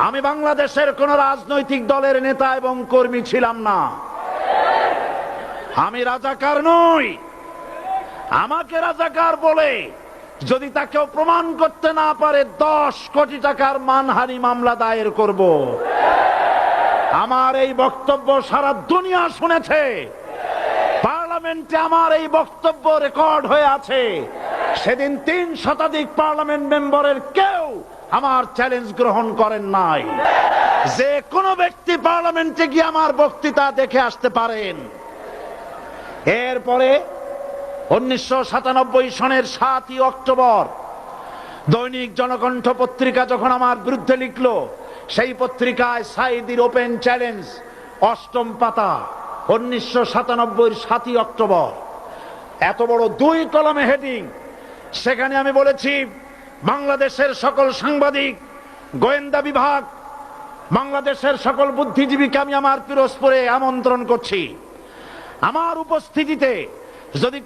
আমি বাংলাদেশের কোন রাজনৈতিক দলের নেতা এবং কর্মী ছিলাম না। আমি রাজাকার নই। আমাকে রাজাকার বলে যদি তাকে প্রমাণ করতে না পারে 10 কোটি টাকার মানহানি মামলা দায়ের করব। আমার এই বক্তব্য সারা দুনিয়া শুনেছে। পার্লামেন্টে আমার এই বক্তব্য রেকর্ড হয়ে আছে। সেদিন 3 শতাধিক পার্লামেন্ট মেম্বারের কেউ আমার চ্যালেঞ্জ গ্রহণ করেন নাই। যে কোনো ব্যক্তি পার্লামেন্টে গিয়ে আমার বক্তৃতা দেখে আসতে পারেন। এরপরে 1997 সনের 7ই অক্টোবর দৈনিক জনকণ্ঠ পত্রিকা যখন আমার বিরুদ্ধে লিখলো, সেই পত্রিকায় সাঈদীর ওপেন চ্যালেঞ্জ 8ম পাতা 1997 7ই অক্টোবর, এত বড় 2 কলমে হেডিং। সেখানে আমি বলেছি, বাংলাদেশের সকল সাংবাদিক, গোয়েন্দা বিভাগ, বাংলাদেশের সকল বুদ্ধিজীবীকে আমি আমার পিরোজপুরে আমন্ত্রণ করছি। আমার উপস্থিতিতে যদি